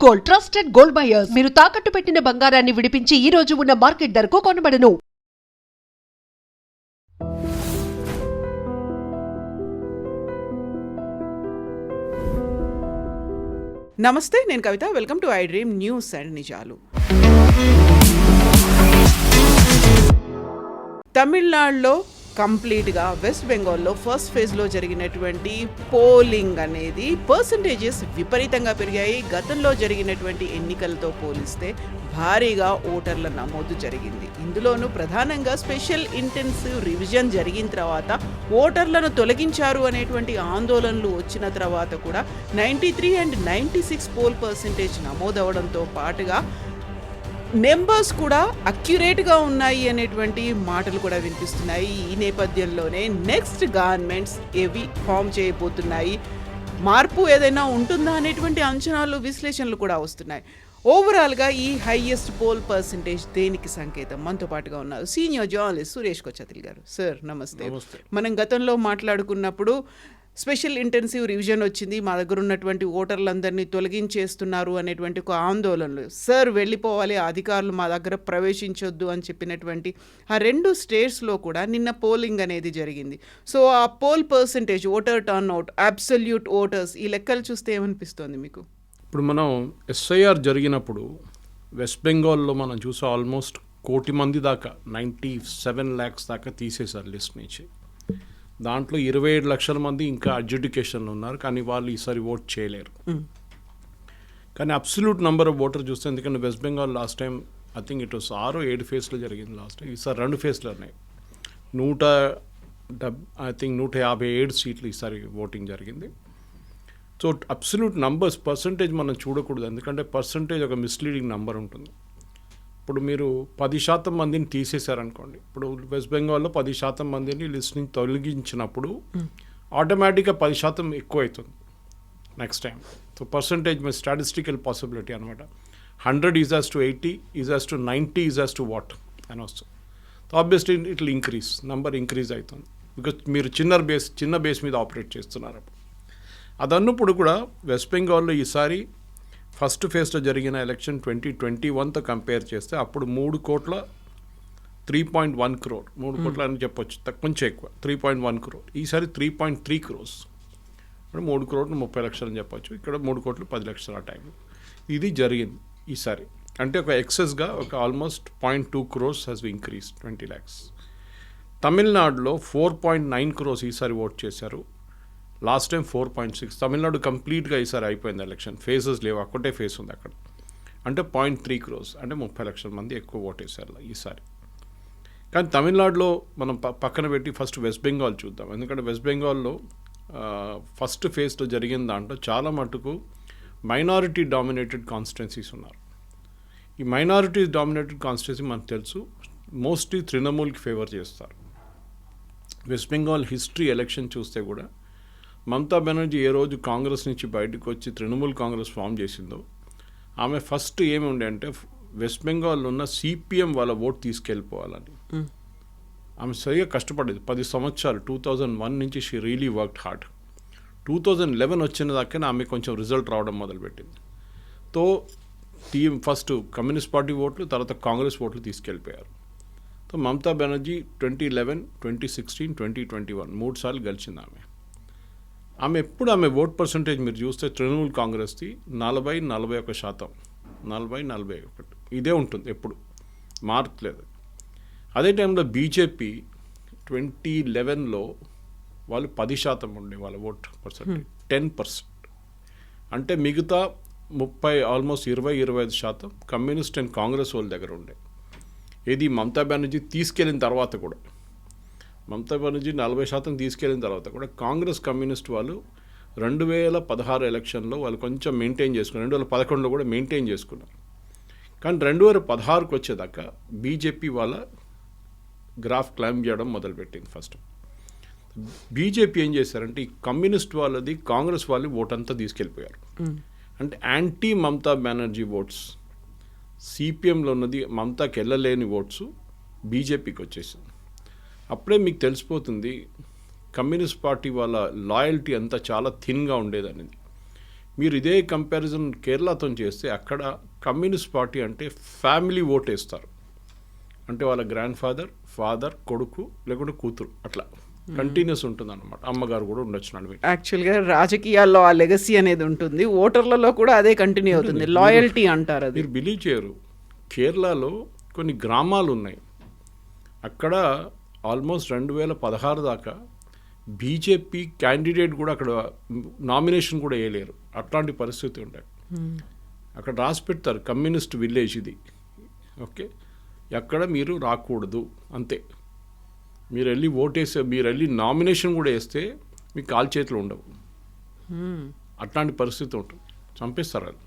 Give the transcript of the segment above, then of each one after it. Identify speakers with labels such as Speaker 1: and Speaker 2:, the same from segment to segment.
Speaker 1: Gold, trusted gold buyers. మీరు తాకట్టు పెట్టిన బంగారాన్ని విడిపించి ఈ రోజు ఉన్న మార్కెట్ ధరకు కొనబడను.
Speaker 2: నమస్తే, నేను Kavitha. Welcome to I dream news and నిజాలు. తమిళనాడులో కంప్లీట్గా వెస్ట్ బెంగాల్లో ఫస్ట్ ఫేజ్లో జరిగినటువంటి పోలింగ్ అనేది పర్సంటేజెస్ విపరీతంగా పెరిగాయి. గతంలో జరిగినటువంటి ఎన్నికలతో పోలిస్తే భారీగా ఓటర్ల నమోదు జరిగింది. ఇందులోనూ ప్రధానంగా స్పెషల్ ఇంటెన్సివ్ రివిజన్ జరిగిన తర్వాత ఓటర్లను తొలగించారు అనేటువంటి ఆందోళనలు వచ్చిన తర్వాత కూడా 93 and 96 పోల్ పర్సంటేజ్ నమోదవడంతో పాటుగా నెంబర్స్ కూడా అక్యురేట్గా ఉన్నాయి అనేటువంటి మాటలు కూడా వినిపిస్తున్నాయి. ఈ నేపథ్యంలోనే నెక్స్ట్ గవర్నమెంట్స్ ఏవి ఫామ్ చేయబోతున్నాయి, మార్పు ఏదైనా ఉంటుందా అనేటువంటి అంచనాలు, విశ్లేషణలు కూడా వస్తున్నాయి. ఓవరాల్గా ఈ హైయెస్ట్ పోల్ పర్సంటేజ్ దేనికి సంకేతం? మనతో పాటుగా ఉన్నారు సీనియర్ జర్నలిస్ట్ సురేష్ కొచ్చతిల్ గారు. సార్ నమస్తే. మనం గతంలో మాట్లాడుకున్నప్పుడు స్పెషల్ ఇంటెన్సివ్ రివిజన్ వచ్చింది, మా దగ్గర ఉన్నటువంటి ఓటర్లందరినీ తొలగించేస్తున్నారు అనేటువంటి ఒక ఆందోళనలు. సార్ వెళ్ళిపోవాలి, అధికారులు మా దగ్గర ప్రవేశించొద్దు అని చెప్పినటువంటి ఆ రెండు స్టేట్స్లో కూడా నిన్న పోలింగ్ అనేది జరిగింది. సో ఆ pole percentage, voter turn out, absolute voters, ఈ లెక్కలు చూస్తే ఏమనిపిస్తుంది మీకు?
Speaker 3: ఇప్పుడు మనం ఎస్ఐఆర్ జరిగినప్పుడు వెస్ట్ బెంగాల్లో మనం చూసే ఆల్మోస్ట్ 1 కోటి మంది దాకా 97 lakhs దాకా తీసేశారు లిస్ట్ నుంచి. దాంట్లో 27 లక్షల మంది ఇంకా అడ్జుడికేషన్లో ఉన్నారు, కానీ వాళ్ళు ఈసారి ఓట్ చేయలేరు. కానీ అబ్సల్యూట్ నెంబర్ ఆఫ్ ఓటర్ చూస్తే, ఎందుకంటే west Bengal last time I think it was 6 or 7 ఫేజ్లో జరిగింది లాస్ట్ టైం. ఈసారి 2 ఫేజ్లు ఉన్నాయి. 157 సీట్లు ఈసారి ఓటింగ్ జరిగింది. సో అబ్సల్యూట్ నంబర్స్, పర్సంటేజ్ మనం చూడకూడదు, ఎందుకంటే పర్సంటేజ్ ఒక మిస్లీడింగ్ నెంబర్ ఉంటుంది. ఇప్పుడు మీరు 10% మందిని తీసేశారనుకోండి, ఇప్పుడు వెస్ట్ బెంగాల్లో 10% మందిని లిస్ట్ నుంచి తొలగించినప్పుడు ఆటోమేటిక్గా 10% ఎక్కువ అవుతుంది నెక్స్ట్ టైం. సో పర్సంటేజ్ మీ స్టాటిస్టికల్ పాసిబిలిటీ అనమాట. 100 is as to 80, is as to 90, is as to what అని వస్తుంది. So obviously it will increase, number increase అవుతుంది, బికాజ్ మీరు చిన్న బేస్ మీద ఆపరేట్ చేస్తున్నారు. అదన్నప్పుడు కూడా వెస్ట్ బెంగాల్లో ఈసారి ఫస్ట్ ఫేజ్లో జరిగిన ఎలక్షన్ 2021తో కంపేర్ చేస్తే అప్పుడు 3.1 crore 3 కోట్ల అని చెప్పొచ్చు, కొంచెం ఎక్కువ, 3.1 crore. ఈసారి 3.3 crores, 3 crores 30 లక్షలు అని చెప్పొచ్చు. ఇక్కడ 3 కోట్లు 10 లక్షలు ఆ టైం ఇది జరిగింది ఈసారి. అంటే ఒక ఎక్సెస్గా ఒక almost 0.2 crores has increase 20 lakhs. తమిళనాడులో 4.9 crores ఈసారి ఓట్ చేశారు, లాస్ట్ టైం 4.6. తమిళనాడు కంప్లీట్గా ఈసారి అయిపోయింది ఎలక్షన్, ఫేజెస్ లేవు, ఒక్కటే ఫేజ్ ఉంది అక్కడ. అంటే 0.3 crores, అంటే 30 లక్షల మంది ఎక్కువ ఓటేశారు ఈసారి. కానీ తమిళనాడులో మనం పక్కన పెట్టి ఫస్ట్ వెస్ట్ బెంగాల్ చూద్దాం, ఎందుకంటే వెస్ట్ బెంగాల్లో ఫస్ట్ ఫేజ్లో జరిగిన దాంట్లో చాలా మటుకు మైనారిటీ డామినేటెడ్ కాన్స్టిట్యున్సీస్ ఉన్నారు. ఈ మైనారిటీ డామినేటెడ్ కాన్స్టిట్యున్సీ మనకు తెలుసు, మోస్ట్లీ తృణమూల్కి ఫేవర్ చేస్తారు. వెస్ట్ బెంగాల్ హిస్టరీ ఎలక్షన్ చూస్తే కూడా మమతా బెనర్జీ ఏ రోజు కాంగ్రెస్ నుంచి బయటకు వచ్చి తృణమూల్ కాంగ్రెస్ ఫామ్ చేసిందో, ఆమె ఫస్ట్ ఏమి ఉండే అంటే వెస్ట్ బెంగాల్లో ఉన్న సిపిఎం వాళ్ళ ఓట్ తీసుకెళ్ళిపోవాలని ఆమె సరిగా కష్టపడేది. 10 సంవత్సరాలు, 2001 నుంచి షీ రియలీ వర్క్డ్ హార్డ్. 2011 వచ్చిన దాకా ఆమె కొంచెం రిజల్ట్ రావడం మొదలుపెట్టింది. తో టీం ఫస్ట్ కమ్యూనిస్ట్ పార్టీ ఓట్లు, తర్వాత కాంగ్రెస్ ఓట్లు తీసుకెళ్ళిపోయారు. సో మమతా బెనర్జీ 2011, 2016, 2021 3 సార్లు గెలిచింది ఆమె. ఎప్పుడు ఆమె ఓట్ పర్సంటేజ్ మీరు చూస్తే తృణమూల్ కాంగ్రెస్ది 40-41%, 40-41 ఇదే ఉంటుంది, ఎప్పుడు మార్చలేదు. అదే టైంలో బీజేపీ 2011లో వాళ్ళు 10% ఉండే వాళ్ళ ఓట్ పర్సంటేజ్, 10%. అంటే మిగతా 30, ఆల్మోస్ట్ 20-25% కమ్యూనిస్ట్ అండ్ కాంగ్రెస్ వాళ్ళ దగ్గర ఉండే. ఇది మమతా బెనర్జీ తీసుకెళ్ళిన తర్వాత కూడా, మమతా బెనర్జీ 40% తీసుకెళ్ళిన తర్వాత కూడా కాంగ్రెస్ కమ్యూనిస్ట్ వాళ్ళు 2016 ఎలక్షన్లో వాళ్ళు కొంచెం మెయింటైన్ చేసుకున్నారు, 2011లో కూడా మెయింటైన్ చేసుకున్నారు. కానీ 2016కి వచ్చేదాకా బీజేపీ వాళ్ళ గ్రాఫ్ క్లైంబ్ చేయడం మొదలుపెట్టింది. ఫస్ట్ బీజేపీ ఏం చేశారంటే ఈ కమ్యూనిస్ట్ వాళ్ళది కాంగ్రెస్ వాళ్ళు ఓట్ అంతా తీసుకెళ్ళిపోయారు. అంటే యాంటీ మమతా బెనర్జీ ఓట్స్, సిపిఎంలో ఉన్నది మమతాకి వెళ్ళలేని ఓట్స్ బీజేపీకి వచ్చేసింది. అప్పుడే మీకు తెలిసిపోతుంది కమ్యూనిస్ట్ పార్టీ వాళ్ళ లాయల్టీ అంతా చాలా థిన్గా ఉండేదనేది. మీరు ఇదే కంపారిజన్ కేరళతో చేస్తే అక్కడ కమ్యూనిస్ట్ పార్టీ అంటే ఫ్యామిలీ ఓట్ వేస్తారు, అంటే వాళ్ళ గ్రాండ్ ఫాదర్ కొడుకు లేకుంటే కూతురు అట్లా కంటిన్యూస్ ఉంటుంది అనమాట. అమ్మగారు కూడా ఉండొచ్చు నడిమి.
Speaker 2: యాక్చువల్గా రాజకీయాల్లో ఆ లెగసీ అనేది ఉంటుంది, ఓటర్లలో కూడా అదే కంటిన్యూ అవుతుంది, లాయల్టీ అంటారు అది.
Speaker 3: మీరు బిలీవ్ చేయరు, కేరళలో కొన్ని గ్రామాలు ఉన్నాయి, అక్కడ ఆల్మోస్ట్ 2016 దాకా బీజేపీ క్యాండిడేట్ కూడా అక్కడ నామినేషన్ కూడా వేయలేరు, అట్లాంటి పరిస్థితి ఉంటాయి. అక్కడ రాసి పెడతారు కమ్యూనిస్ట్ విలేజ్ ఇది, ఓకే, ఎక్కడ మీరు రాకూడదు అంతే. మీరు వెళ్ళి ఓటేస్తే, మీరు వెళ్ళి నామినేషన్ కూడా వేస్తే మీకు కాలు చేతులు ఉండవు, అట్లాంటి పరిస్థితి ఉంటుంది, చంపేస్తారు అది.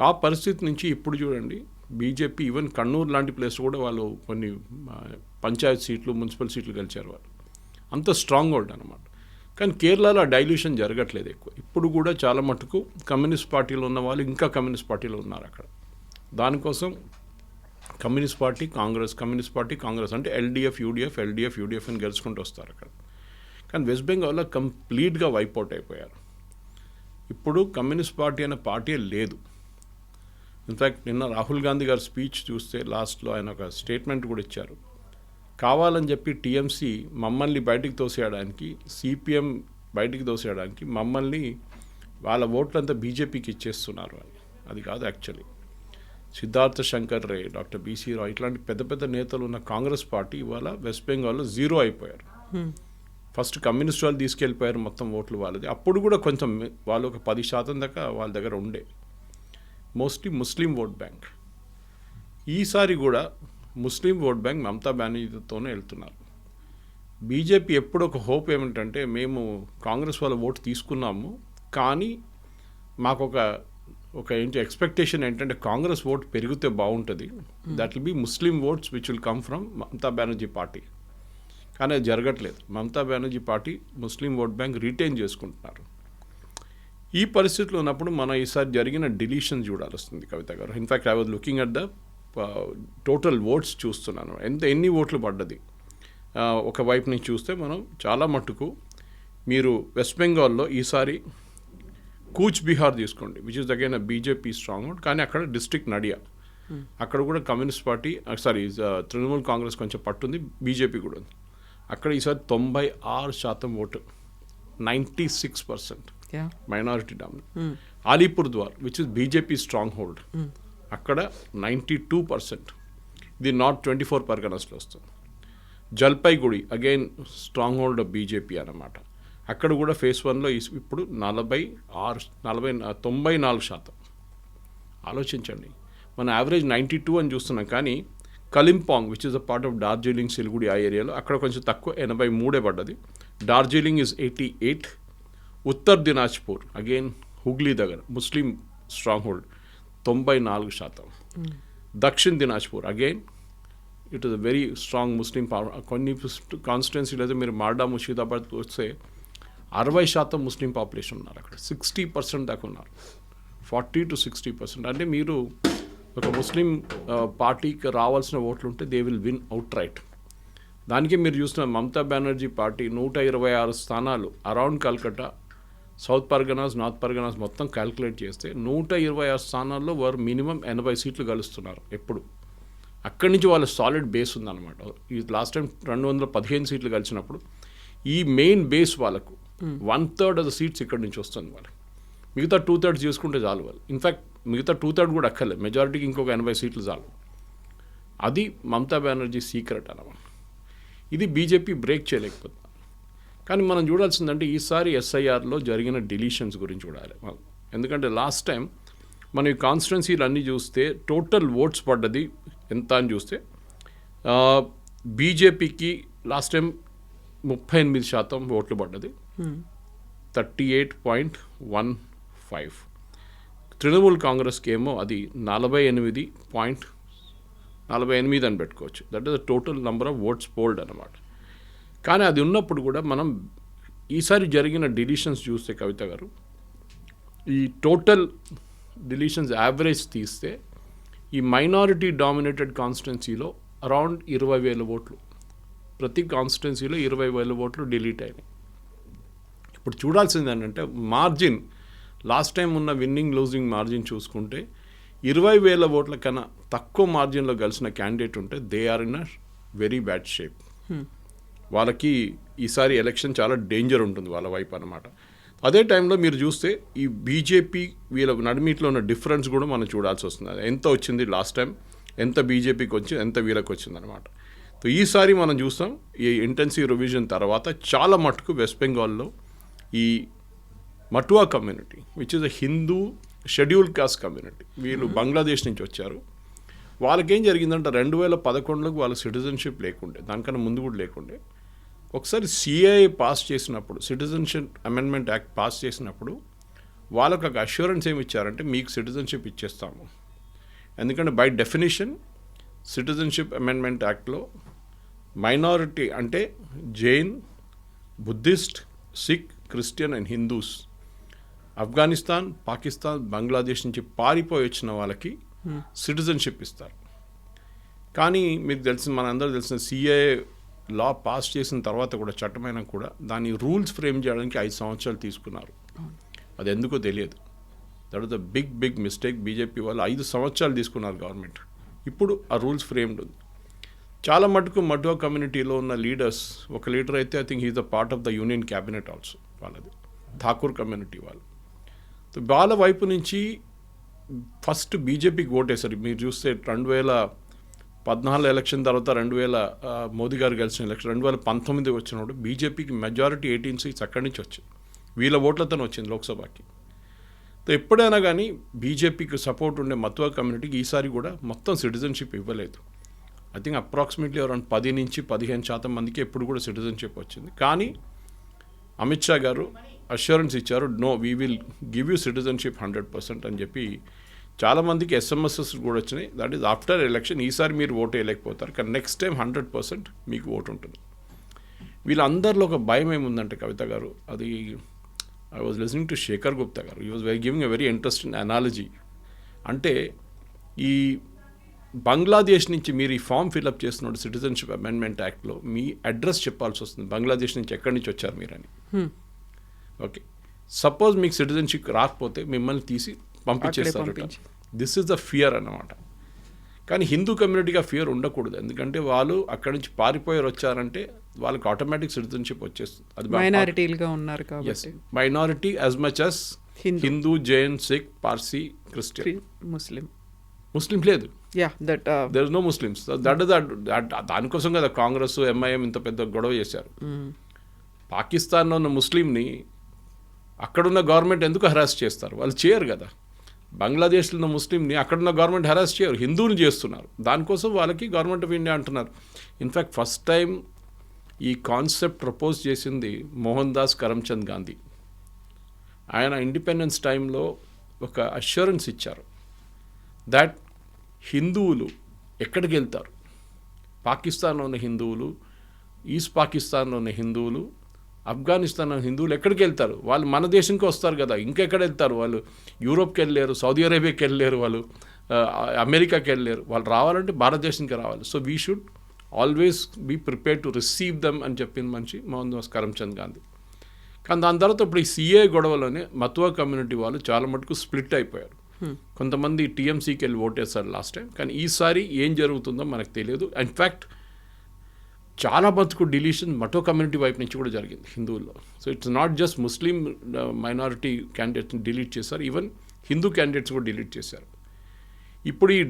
Speaker 3: ఆ పరిస్థితి నుంచి ఇప్పుడు చూడండి బీజేపీ ఈవెన్ కണ്ണూరు లాంటి ప్లేస్ కూడా వాళ్ళు కొన్ని పంచాయత్ సీట్లు మున్సిపల్ సీట్లు గెలిచారు వాళ్ళు, అంత స్ట్రాంగ్ హోల్డ్ అనమాట. కానీ కేరళలో డైల్యూషన్ జరగట్లేదు ఎక్కువ, ఇప్పుడు కూడా చాలా మటుకు కమ్యూనిస్ట్ పార్టీలో ఉన్న వాళ్ళు ఇంకా కమ్యూనిస్ట్ పార్టీలో ఉన్నారు అక్కడ. దానికోసం కమ్యూనిస్ట్ పార్టీ కాంగ్రెస్ అంటే ఎల్డీఎఫ్ యూడీఎఫ్ అని గెలుచుకుంటూ వస్తారు అక్కడ. కానీ వెస్ట్ బెంగాల్లో కంప్లీట్గా వైపౌట్ అయిపోయారు. ఇప్పుడు కమ్యూనిస్ట్ పార్టీ అనే పార్టీ లేదు. ఇన్ఫ్యాక్ట్ నిన్న రాహుల్ గాంధీ గారి స్పీచ్ చూస్తే లాస్ట్లో ఆయన ఒక స్టేట్మెంట్ కూడా ఇచ్చారు, కావాలని చెప్పి టీఎంసీ మమ్మల్ని బయటికి తోసేయడానికి, సిపిఎం బయటికి తోసేయడానికి మమ్మల్ని వాళ్ళ ఓట్లంతా బీజేపీకి ఇచ్చేస్తున్నారు అని. అది కాదు యాక్చువల్లీ. సిద్ధార్థ శంకర్ రే, డాక్టర్ బీసీ రావు ఇట్లాంటి పెద్ద పెద్ద నేతలు ఉన్న కాంగ్రెస్ పార్టీ ఇవాళ వెస్ట్ బెంగాల్లో 0 అయిపోయారు. ఫస్ట్ కమ్యూనిస్ట్ వాళ్ళు తీసుకెళ్ళిపోయారు మొత్తం ఓట్లు వాళ్ళది, అప్పుడు కూడా కొంచెం వాళ్ళు ఒక 10% దాకా వాళ్ళ దగ్గర ఉండే, మోస్ట్లీ ముస్లిం ఓట్ బ్యాంక్. ఈసారి కూడా ముస్లిం ఓట్ బ్యాంక్ మమతా బెనర్జీతోనే వెళ్తున్నారు. బీజేపీ ఎప్పుడు ఒక హోప్ ఏమిటంటే, మేము కాంగ్రెస్ వాళ్ళ ఓటు తీసుకున్నాము కానీ మాకు ఒక ఏంటి ఎక్స్పెక్టేషన్ ఏంటంటే కాంగ్రెస్ ఓట్ పెరిగితే బాగుంటుంది, that will be Muslim oats which will come from Mamata Banerjee party. కానీ అది జరగట్లేదు. Mamata Banerjee party Muslim vote bank retain చేసుకుంటున్నారు. ఈ పరిస్థితిలో ఉన్నప్పుడు మనం ఈసారి జరిగిన డిలీషన్ చూడాల్సింది కవిత గారు. In fact I was looking at the total votes చూస్తున్నాను, ఎన్ని ఓట్లు పడ్డది. ఒకవైపు నుంచి చూస్తే మనం చాలా మట్టుకు మీరు వెస్ట్ బెంగాల్లో ఈసారి కూచ్ బీహార్ తీసుకోండి, which is again BJP strong hold, కానీ అక్కడ డిస్ట్రిక్ట్ నడియా, అక్కడ కూడా కమ్యూనిస్ట్ పార్టీ తృణమూల్ కాంగ్రెస్ కొంచెం పట్టుంది, బీజేపీ కూడా ఉంది. అక్కడ ఈసారి 96% vote, 96% minority dominate. Alipurduar which is BJP strong hold, అక్కడ 92%, ఇది నార్త్ 24 పర్గనస్లో వస్తుంది. Jalpaiguri again strong hold of BJP అన్నమాట, అక్కడ కూడా ఫేజ్ 1లో ఇప్పుడు 94%. ఆలోచించండి, మన యావరేజ్ 92 అని చూస్తున్నాం, కానీ Kalimpong which is a part of Darjeeling Siliguri ఆ ఏరియాలో అక్కడ కొంచెం తక్కువ 83 పడ్డది. డార్జిలింగ్ ఇస్ 88. ఉత్తర్ దినాజ్పూర్ అగైన్ హుగ్లీ దగ్గర Muslim strong hold 94%. Dakshin Dinajpur again it is a very strong Muslim కొన్ని కాన్స్టిట్యున్సీలు అయితే మీరు మాల్డా ముషీదాబాద్ వస్తే 60% ముస్లిం పాపులేషన్ ఉన్నారు అక్కడ, 60% దాకా ఉన్నారు, 40 to 60%. అంటే మీరు ఒక ముస్లిం పార్టీకి రావాల్సిన ఓట్లు ఉంటే they will win out right. దానికే మీరు చూసిన మమతా బెనర్జీ పార్టీ 126 స్థానాలు around Calcutta, south Parganas, north Parganas మొత్తం క్యాల్కులేట్ చేస్తే 126 స్థానాల్లో వారు మినిమం 80 సీట్లు గెలుస్తున్నారు ఎప్పుడు. అక్కడి నుంచి వాళ్ళ సాలిడ్ బేస్ ఉందన్నమాట. ఈ లాస్ట్ టైం 215 సీట్లు గెలిచినప్పుడు ఈ మెయిన్ బేస్ వాళ్ళకు 1/3 ఆఫ్ ద సీట్స్ ఇక్కడి నుంచి వస్తుంది వాళ్ళకి. మిగతా 2/3 చూసుకుంటే చాలు వాళ్ళు. ఇన్ఫ్యాక్ట్ మిగతా 2/3 కూడా అక్కర్లేదు, మెజారిటీకి ఇంకొక 80 సీట్లు చాలు. అది మమతా బెనర్జీ సీక్రెట్ అన్నమాట. ఇది బీజేపీ బ్రేక్ చేయలేకపోతుంది. కానీ మనం చూడాల్సిందంటే ఈసారి ఎస్ఐఆర్లో జరిగిన డిలీషన్స్ గురించి చూడాలి. ఎందుకంటే లాస్ట్ టైం మనం ఈ కాన్స్టిట్యున్సీలు అన్నీ చూస్తే టోటల్ ఓట్స్ పడ్డది ఎంత అని చూస్తే బీజేపీకి లాస్ట్ టైం 38% ఓట్లు పడ్డది, 38.15. తృణమూల్ కాంగ్రెస్కి ఏమో అది 48.48 అని పెట్టుకోవచ్చు. That is the total number of votes fold అన్నమాట. కానీ అది ఉన్నప్పుడు కూడా మనం ఈసారి జరిగిన డిలీషన్స్ చూస్తే కవిత గారు, ఈ టోటల్ డిలీషన్స్ యావరేజ్ తీస్తే ఈ మైనారిటీ డామినేటెడ్ కాన్స్టిట్యున్సీలో అరౌండ్ 20,000 ఓట్లు, ప్రతి కాన్స్టిట్యున్సీలో 20,000 ఓట్లు డిలీట్ అయినాయి. ఇప్పుడు చూడాల్సింది ఏంటంటే మార్జిన్ లాస్ట్ టైం ఉన్న విన్నింగ్ లూజింగ్ మార్జిన్ చూసుకుంటే 20,000 ఓట్ల కన్నా తక్కువ మార్జిన్లో గెలిచిన క్యాండిడేట్ ఉంటే they are in a very bad shape. వాళ్ళకి ఈసారి ఎలక్షన్ చాలా డేంజర్ ఉంటుంది వాళ్ళ వైపు అన్నమాట. అదే టైంలో మీరు చూస్తే ఈ బీజేపీ వీళ్ళ నడిమిట్లో ఉన్న డిఫరెన్స్ కూడా మనం చూడాల్సి వస్తుంది. అది ఎంత వచ్చింది లాస్ట్ టైం, ఎంత బీజేపీకి వచ్చి ఎంత వీళ్ళకి వచ్చింది అనమాట. సో ఈసారి మనం చూస్తాం ఈ ఇంటెన్సివ్ రివిజన్ తర్వాత చాలా మటుకు వెస్ట్ బెంగాల్లో ఈ Matua community which is a Hindu scheduled caste community, వీళ్ళు బంగ్లాదేశ్ నుంచి వచ్చారు. వాళ్ళకేం జరిగిందంటే 2011లో వాళ్ళ సిటిజన్షిప్ లేకుండే, దానికన్నా ముందు కూడా లేకుండే. ఒకసారి సిఏఏ పాస్ చేసినప్పుడు, సిటిజన్షిప్ అమెండ్మెంట్ యాక్ట్ పాస్ చేసినప్పుడు వాళ్ళకు ఒక అష్యూరెన్స్ ఏమి ఇచ్చారంటే మీకు సిటిజన్షిప్ ఇచ్చేస్తాము. ఎందుకంటే బై డెఫినేషన్ సిటిజన్షిప్ అమెండ్మెంట్ యాక్ట్లో మైనారిటీ అంటే Jain, Buddhist, Sikh, Christian and Hindus Afghanistan, Pakistan, Bangladesh నుంచి పారిపోయి వచ్చిన వాళ్ళకి సిటిజన్షిప్ ఇస్తారు. కానీ మీకు తెలిసిన మనందరూ తెలిసిన సిఏఏ లా పాస్ చేసిన తర్వాత కూడా, చట్టమైన కూడా దాని రూల్స్ ఫ్రేమ్ చేయడానికి 5 సంవత్సరాలు తీసుకున్నారు. అది ఎందుకో తెలియదు. That is the big mistake. BJP వాళ్ళు 5 సంవత్సరాలు తీసుకున్నారు గవర్నమెంట్. ఇప్పుడు ఆ రూల్స్ ఫ్రేమ్డ్ ఉంది. చాలా మటుకు మటువా కమ్యూనిటీలో ఉన్న లీడర్స్, ఒక లీడర్ అయితే I think he's the part of the union cabinet also, వాళ్ళది ఠాకూర్ కమ్యూనిటీ వాళ్ళు. సో వాళ్ళ వైపు నుంచి ఫస్ట్ బీజేపీకి ఓటేశారు. మీరు చూస్తే 2014 ఎలక్షన్ తర్వాత మోదీ గారు గెలిచిన ఎలక్షన్ 2019 వచ్చినప్పుడు బీజేపీకి మెజారిటీ 18 సీట్స్ అక్కడి నుంచి వచ్చింది. వీళ్ళ ఓట్లతో వచ్చింది లోక్సభకి. సో ఎప్పుడైనా కానీ బీజేపీకి సపోర్ట్ ఉండే మతువా కమ్యూనిటీకి ఈసారి కూడా మొత్తం సిటిజన్షిప్ ఇవ్వలేదు. ఐ థింక్ అప్రాక్సిమేట్లీ అరౌండ్ 10 నుంచి 15% మందికి ఎప్పుడు కూడా సిటిజన్షిప్ వచ్చింది. కానీ అమిత్ షా గారు అష్యూరెన్స్ ఇచ్చారు, no we will give you citizenship 100% అని చెప్పి. చాలామందికి ఎస్ఎంఎస్ఎస్ కూడా వచ్చినాయి. That is after election. ఈసారి మీరు ఓటు వేయలేకపోతారు, కానీ నెక్స్ట్ టైం 100% మీకు ఓటు ఉంటుంది. వీళ్ళందరిలో ఒక భయం ఏముందంటే కవిత గారు, అది I was listening to Shekhar Gupta గారు, he was giving a very interesting analogy. అంటే ఈ బంగ్లాదేశ్ నుంచి మీరు ఈ ఫామ్ ఫిల్అప్ చేస్తున్నప్పుడు సిటిజన్షిప్ అమెండ్మెంట్ యాక్ట్లో మీ అడ్రస్ చెప్పాల్సి వస్తుంది, బంగ్లాదేశ్ నుంచి ఎక్కడి నుంచి వచ్చారు మీరని. ఓకే, సపోజ్ మీకు సిటిజన్షిప్ రాకపోతే మిమ్మల్ని తీసి పంపించేస్తారు. దిస్ ఇస్ ద ఫియర్ అన్నమాట. కానీ హిందూ కమ్యూనిటీగా ఫియర్ ఉండకూడదు, ఎందుకంటే వాళ్ళు అక్కడి నుంచి పారిపోయారు వచ్చారంటే వాళ్ళకి ఆటోమేటిక్ సిటిజన్షిప్ వచ్చేస్తుంది. అది
Speaker 2: మైనారిటీలుగా ఉన్నారు కాబట్టి,
Speaker 3: minority as much as Hindu, Jain, Sikh, Parsi, Christian, Muslim లేదు. There is no Muslims. దానికోసం కదా కాంగ్రెస్, ఎంఐఎం ఇంత పెద్ద గొడవ చేశారు. పాకిస్తాన్లో ఉన్న ముస్లింని అక్కడున్న గవర్నమెంట్ ఎందుకు హెరాస్ చేస్తారు? వాళ్ళు చేయరు కదా. బంగ్లాదేశ్లో ఉన్న ముస్లింని అక్కడున్న గవర్నమెంట్ హెరాస్ చేయరు, హిందూని చేస్తున్నారు. దానికోసం వాళ్ళకి గవర్నమెంట్ ఆఫ్ ఇండియా అంటున్నారు. ఇన్ఫ్యాక్ట్ ఫస్ట్ టైం ఈ కాన్సెప్ట్ ప్రపోజ్ చేసింది మోహన్ దాస్ కరమ్చంద్ గాంధీ. ఆయన ఇండిపెండెన్స్ టైంలో ఒక అష్యూరెన్స్ ఇచ్చారు దట్ హిందువులు ఎక్కడికి వెళ్తారు, పాకిస్తాన్లో ఉన్న హిందువులు, ఈస్ట్ పాకిస్తాన్లో ఉన్న హిందువులు, ఆఫ్ఘనిస్తాన్లో హిందువులు ఎక్కడికి వెళ్తారు? వాళ్ళు మన దేశంకి వస్తారు కదా, ఇంకెక్కడ వెళ్తారు? వాళ్ళు యూరోప్కి వెళ్ళలేరు, సౌదీ అరేబియాకి వెళ్ళలేరు, వాళ్ళు అమెరికాకి వెళ్ళలేరు. వాళ్ళు రావాలంటే భారతదేశానికి రావాలి. So we should always be prepared to receive them అని చెప్పింది మనిషి మోహన్ దాస్ కరమ్చంద్ గాంధీ. కానీ దాని తర్వాత ఇప్పుడు ఈ సిఏ గొడవలోనే మతువా కమ్యూనిటీ వాళ్ళు చాలా మటుకు స్ప్లిట్ అయిపోయారు. కొంతమంది టీఎంసీకి వెళ్ళి ఓటేస్తారు లాస్ట్ టైం. కానీ ఈసారి ఏం జరుగుతుందో మనకు తెలియదు. ఇన్ఫ్యాక్ట్ చాలా మటుకు డిలీషన్ మటో కమ్యూనిటీ వైపు నుంచి కూడా జరిగింది హిందువుల్లో. So it's not just Muslim minority క్యాండిడేట్స్ని డిలీట్ చేశారు, ఈవెన్ హిందూ క్యాండిడేట్స్ కూడా డిలీట్ చేశారు. ఇప్పుడు ఈ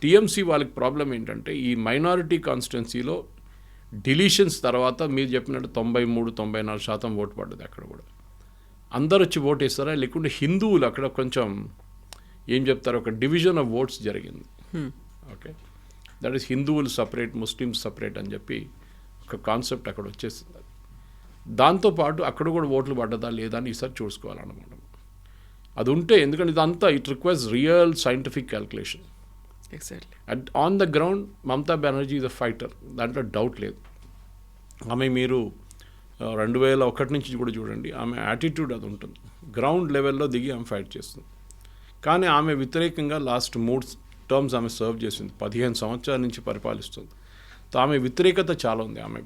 Speaker 3: టీఎంసీ వాళ్ళకి ప్రాబ్లం ఏంటంటే ఈ మైనారిటీ కాన్స్టిట్యున్సీలో డిలీషన్స్ తర్వాత మీరు చెప్పినట్టు 93-94% ఓటు పడ్డది. అక్కడ కూడా అందరు వచ్చి ఓటు వేస్తారా, లేకుంటే హిందువులు అక్కడ కొంచెం ఏం చెప్తారు, ఒక డివిజన్ ఆఫ్ ఓట్స్ జరిగింది. ఓకే, దట్ ఈస్ హిందువులు సపరేట్, ముస్లిమ్స్ సపరేట్ అని చెప్పి ఒక కాన్సెప్ట్ అక్కడ వచ్చేస్తుంది. దాంతోపాటు అక్కడ కూడా ఓట్లు పడ్డదా లేదా అని ఈసారి చూసుకోవాలన్నమాట. అది ఉంటే, ఎందుకంటే ఇదంతా it requires real scientific calculation.
Speaker 2: Exactly.
Speaker 3: And on the ground Mamata Banerjee is a fighter, దాంట్లో డౌట్ లేదు. ఆమె మీరు 2001 నుంచి కూడా చూడండి, ఆమె యాటిట్యూడ్ అది ఉంటుంది. గ్రౌండ్ లెవెల్లో దిగి ఆమె ఫైట్ చేస్తుంది. కానీ ఆమె వ్యతిరేకంగా లాస్ట్ 3 టర్మ్స్ ఆమె సర్వ్ చేసింది, 15 సంవత్సరాల నుంచి పరిపాలిస్తుంది. సో ఆమె వ్యతిరేకత చాలా ఉంది. ఆమె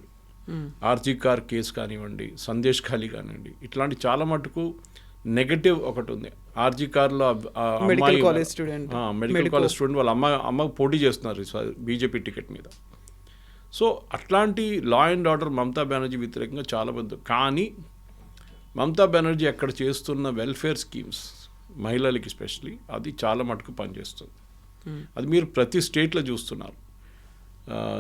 Speaker 3: ఆర్జీ కార్ కేసు కానివ్వండి, సందేశ్ ఖాళీ కానివ్వండి, ఇట్లాంటి చాలా మటుకు నెగటివ్ ఒకటి ఉంది. ఆర్జీ కార్లో
Speaker 2: medical college student
Speaker 3: medical college student వాళ్ళ అమ్మకు పోటీ చేస్తున్నారు బీజేపీ టికెట్ మీద. సో అట్లాంటి law and order Mamata Banerjee వ్యతిరేకంగా చాలా పెద్ద. కానీ మమతా బెనర్జీ అక్కడ చేస్తున్న వెల్ఫేర్ స్కీమ్స్ మహిళలకి స్పెషలీ అది చాలా మటుకు పనిచేస్తుంది. అది మీరు ప్రతి స్టేట్లో చూస్తున్నారు.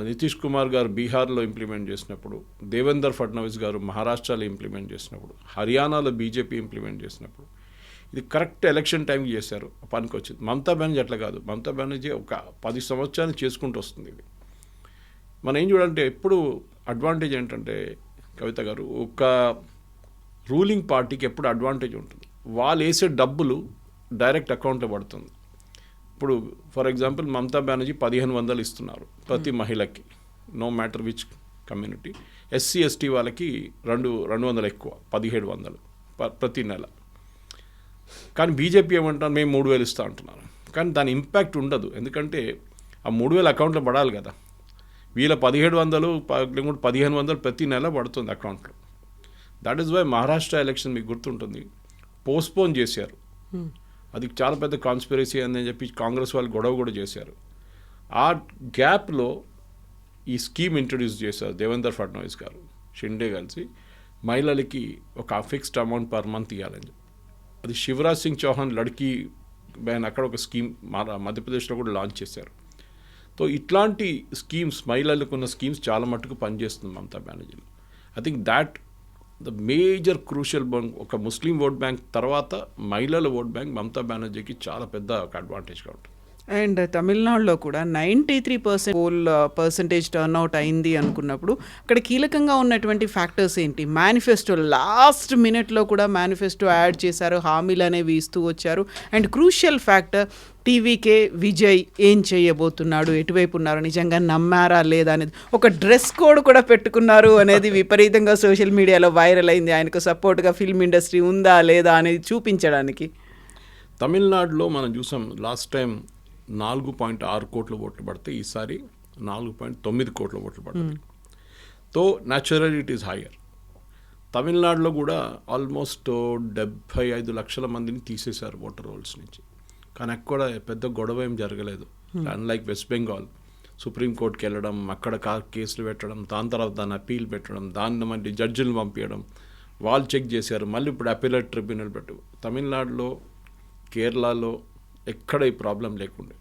Speaker 3: నితీష్ కుమార్ గారు బీహార్లో ఇంప్లిమెంట్ చేసినప్పుడు, దేవేందర్ ఫడ్నవీస్ గారు మహారాష్ట్రలో ఇంప్లిమెంట్ చేసినప్పుడు, హర్యానాలో బీజేపీ ఇంప్లిమెంట్ చేసినప్పుడు, ఇది కరెక్ట్ ఎలక్షన్ టైంకి చేశారు, పనికి వచ్చింది. మమతా బెనర్జీ అట్లా కాదు. మమతా బెనర్జీ ఒక 10 సంవత్సరాలు చేసుకుంటూ వస్తుంది. ఇది మనం ఏం చూడాలంటే ఎప్పుడు అడ్వాంటేజ్ ఏంటంటే కవిత గారు, ఒక రూలింగ్ పార్టీకి ఎప్పుడు అడ్వాంటేజ్ ఉంటుంది. వాళ్ళు వేసే డబ్బులు డైరెక్ట్ అకౌంట్లో పడుతుంది. ఇప్పుడు ఫర్ ఎగ్జాంపుల్ మమతా బెనర్జీ 1500 ఇస్తున్నారు ప్రతి మహిళకి, no matter which community. SC ST వాళ్ళకి 200 ఎక్కువ, 1700 ప్రతి నెల. కానీ బీజేపీ ఏమంటారు, మేము 3000 ఇస్తా అంటున్నారు. కానీ దాని ఇంపాక్ట్ ఉండదు, ఎందుకంటే ఆ 3000 అకౌంట్లో పడాలి కదా. వీళ్ళ 1700 1500 ప్రతి నెల పడుతుంది అకౌంట్లో. That is why Maharashtra election మీకు గుర్తుంటుంది, పోస్ట్పోన్ చేశారు. అది చాలా పెద్ద కాన్స్పిరసీ అని చెప్పి కాంగ్రెస్ వాళ్ళు గొడవ కూడా చేశారు. ఆ గ్యాప్లో ఈ స్కీమ్ ఇంట్రడ్యూస్ చేశారు దేవేందర్ ఫడ్నవీస్ గారు, షిండే కలిసి, మహిళలకి ఒక ఫిక్స్డ్ అమౌంట్ పర్ మంత్ ఇవ్వాలని. అది శివరాజ్ సింగ్ చౌహాన్ లడ్కీ బ్యాన్ అక్కడ ఒక స్కీమ్ మధ్యప్రదేశ్లో కూడా లాంచ్ చేశారు. సో ఇట్లాంటి స్కీమ్స్, మహిళలకు ఉన్న స్కీమ్స్ చాలా మట్టుకు పనిచేస్తుంది మమతా బెనర్జీలో. I think that the major crucial bank, ఒక ముస్లిం ఓట్ బ్యాంక్ తర్వాత మహిళల ఓట్ బ్యాంక్ మమతా బెనర్జీకి చాలా పెద్ద ఒక అడ్వాంటేజ్గా ఉంటుంది.
Speaker 2: అండ్ తమిళనాడులో కూడా 93% పోల్ పర్సంటేజ్ టర్న్అవుట్ అయింది అనుకున్నప్పుడు అక్కడ కీలకంగా ఉన్నటువంటి ఫ్యాక్టర్స్ ఏంటి? మేనిఫెస్టో లాస్ట్ మినిట్లో కూడా మేనిఫెస్టో యాడ్ చేశారు, హామీలు అనేవి ఇస్తూ వచ్చారు. And crucial factor TVK Vijay ఏం చేయబోతున్నాడు, ఎటువైపు ఉన్నారు, నిజంగా నమ్మారా లేదా అనేది. ఒక డ్రెస్ కోడ్ కూడా పెట్టుకున్నారు అనేది విపరీతంగా సోషల్ మీడియాలో వైరల్ అయింది. ఆయనకు సపోర్ట్గా ఫిల్మ్ ఇండస్ట్రీ ఉందా లేదా అనేది చూపించడానికి.
Speaker 3: తమిళనాడులో మనం చూసాం లాస్ట్ టైం 4.6 కోట్ల ఓట్లు పడితే ఈసారి 4.9 కోట్ల ఓట్లు పడతాయి. తో న్యాచురల్ ఇట్ ఈస్ హయ్యర్. తమిళనాడులో కూడా ఆల్మోస్ట్ 75 లక్షల మందిని తీసేశారు ఓటర్ రోల్స్ నుంచి. కానీ అక్కడ పెద్ద గొడవ ఏం జరగలేదు. అన్లైక్ వెస్ట్ బెంగాల్, సుప్రీంకోర్టుకి వెళ్ళడం, అక్కడ కేసులు పెట్టడం, దాని తర్వాత దాన్ని అప్పీల్ పెట్టడం, దాన్ని మళ్ళీ జడ్జిలు పంపించడం, వాళ్ళు చెక్ చేశారు, మళ్ళీ ఇప్పుడు అప్పీలేట్ ట్రిబ్యునల్ పెట్టు. తమిళనాడులో, కేరళలో ఎక్కడ ఈ ప్రాబ్లం లేకుండే.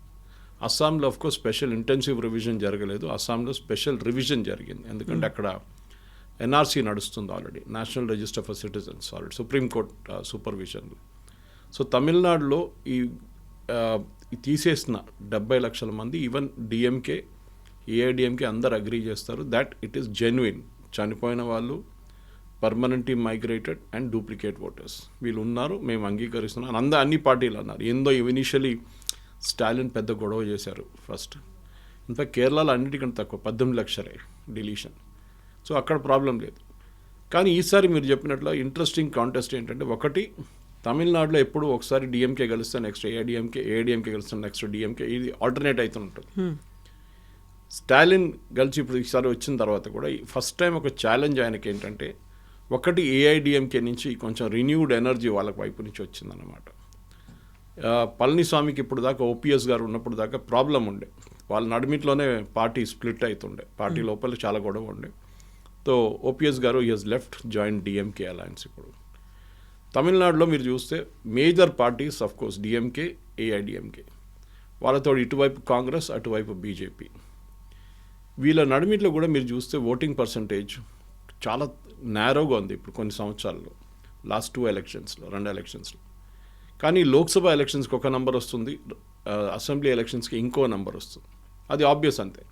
Speaker 3: అస్సాంలో ఆఫ్కోర్స్ స్పెషల్ ఇంటెన్సివ్ రివిజన్ జరగలేదు, అస్సాంలో స్పెషల్ రివిజన్ జరిగింది. ఎందుకంటే అక్కడ ఎన్ఆర్సీ నడుస్తుంది already, national register for citizens, already supreme court సూపర్విజన్లో. సో తమిళనాడులో ఈ తీసేసిన 70 లక్షల మంది, ఈవెన్ డిఎంకే, ఏఐడిఎంకే అందరు అగ్రీ చేస్తారు దట్ ఇట్ ఈస్ జెన్యున్. చనిపోయిన వాళ్ళు, permanently migrated and duplicate voters వీళ్ళు ఉన్నారు, మేము అంగీకరిస్తున్నాం అన్ని పార్టీలు అన్నారు. ఏందో ఇనిషియలీ స్టాలిన్ పెద్ద గొడవ చేశారు ఫస్ట్. ఇన్ఫాక్ట్ కేరళలో అన్నిటికంటే తక్కువ 18 లక్షలే డిలీషన్. సో అక్కడ ప్రాబ్లం లేదు. కానీ ఈసారి మీరు చెప్పినట్లు ఇంట్రెస్టింగ్ కాంటెస్ట్ ఏంటంటే, ఒకటి తమిళనాడులో ఎప్పుడు ఒకసారి డిఎంకే గెలుస్తే నెక్స్ట్ ఏఐడిఎంకే గెలుస్తే నెక్స్ట్ డిఎంకే, ఇది ఆల్టర్నేట్ అవుతుంటుంది. స్టాలిన్ గెలిచి ఇప్పుడు ఈసారి వచ్చిన తర్వాత కూడా ఫస్ట్ టైం ఒక ఛాలెంజ్ ఆయనకి ఏంటంటే, ఒకటి ఏఐడిఎంకే నుంచి కొంచెం రిన్యూడ్ ఎనర్జీ వాళ్ళకి వైపు నుంచి వచ్చిందన్నమాట. పళనిస్వామికి ఇప్పుడు దాకా ఓపీఎస్ గారు ఉన్నప్పుడు దాకా ప్రాబ్లం ఉండే, వాళ్ళ నడిమిట్లోనే పార్టీ స్ప్లిట్ అవుతుండే, పార్టీ లోపల చాలా గొడవ ఉండే. సో ఓపీఎస్ గారు he has left join DMK alliance. ఇప్పుడు తమిళనాడులో మీరు చూస్తే major parties of course DMK, AIADMK, వాళ్ళతో ఇటువైపు కాంగ్రెస్, అటువైపు బీజేపీ. వీళ్ళ నడిమిట్లో కూడా మీరు చూస్తే ఓటింగ్ పర్సంటేజ్ చాలా నేరోగా ఉంది ఇప్పుడు కొన్ని సంవత్సరాల్లో, లాస్ట్ 2 ఎలక్షన్స్లో, 2 ఎలక్షన్స్లో. కానీ లోక్సభ ఎలక్షన్స్కి ఒక నంబర్ వస్తుంది, అసెంబ్లీ ఎలక్షన్స్కి ఇంకో నంబర్ వస్తుంది. అది ఆబ్వియస్ అంతే.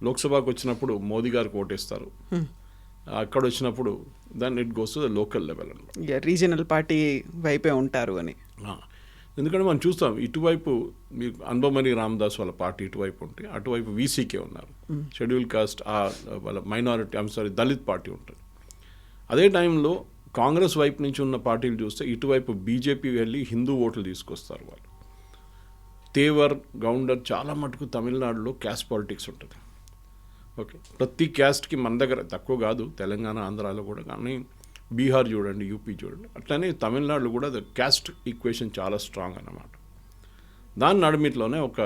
Speaker 3: లోక్సభకు వచ్చినప్పుడు మోదీ గారికి ఓటేస్తారు, అక్కడ వచ్చినప్పుడు దాన్ని it goes to the local level అనమాట.
Speaker 2: రీజనల్ పార్టీ వైపే ఉంటారు అని.
Speaker 3: ఎందుకంటే మనం చూస్తాం ఇటువైపు మీకు అన్బమణి రామదాస్ వాళ్ళ పార్టీ ఇటువైపు ఉంటే, అటువైపు వీసీకే ఉన్నారు, షెడ్యూల్ కాస్ట్ వాళ్ళ మైనారిటీ దళిత్ పార్టీ ఉంటుంది. అదే టైంలో కాంగ్రెస్ వైపు నుంచి ఉన్న పార్టీలు చూస్తే ఇటువైపు బీజేపీ వెళ్ళి హిందూ ఓట్లు తీసుకొస్తారు వాళ్ళు. తేవర్, గౌండర్ చాలా మటుకు తమిళనాడులో క్యాస్ట్ పాలిటిక్స్ ఉంటుంది. ఓకే, ప్రతి క్యాస్ట్కి మన దగ్గర తక్కువ కాదు, తెలంగాణ, ఆంధ్రాలో కూడా. కానీ బీహార్ చూడండి, యూపీ చూడండి. అట్లనే తమిళనాడులో కూడా క్యాస్ట్ ఈక్వేషన్ చాలా స్ట్రాంగ్ అన్నమాట. దాని నడుమిట్లోనే ఒక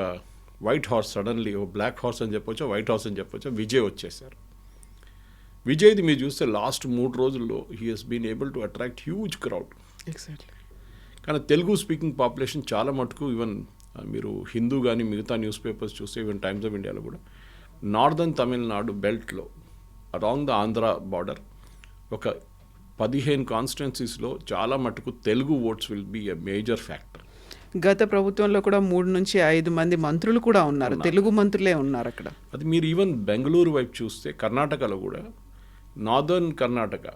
Speaker 3: వైట్ హార్స్ సడన్లీ, ఒక బ్లాక్ హార్స్ అని చెప్పొచ్చు, వైట్ హార్స్ అని చెప్పొచ్చు, విజయ్ వచ్చేసారు. విజయ్ది మీరు చూస్తే లాస్ట్ 3 రోజుల్లో he has been able to attract huge crowd.
Speaker 2: Exactly.
Speaker 3: కానీ తెలుగు స్పీకింగ్ పాపులేషన్ చాలా మటుకు ఈవెన్ మీరు హిందూ కానీ మిగతా న్యూస్ పేపర్స్ చూస్తే ఈవెన్ టైమ్స్ ఆఫ్ ఇండియాలో కూడా నార్దర్న్ తమిళనాడు బెల్ట్లో అలాంగ్ ద ఆంధ్ర బార్డర్ ఒక 15 కాన్స్టిట్యున్సీస్లో చాలా మటుకు Telugu votes will be a major factor.
Speaker 2: గత ప్రభుత్వంలో కూడా 3 నుంచి 5 మంది మంత్రులు కూడా ఉన్నారు, తెలుగు మంత్రులే ఉన్నారు అక్కడ.
Speaker 3: అది మీరు ఈవెన్ బెంగళూరు వైపు చూస్తే కర్ణాటకలో కూడా నార్దర్న్ కర్ణాటక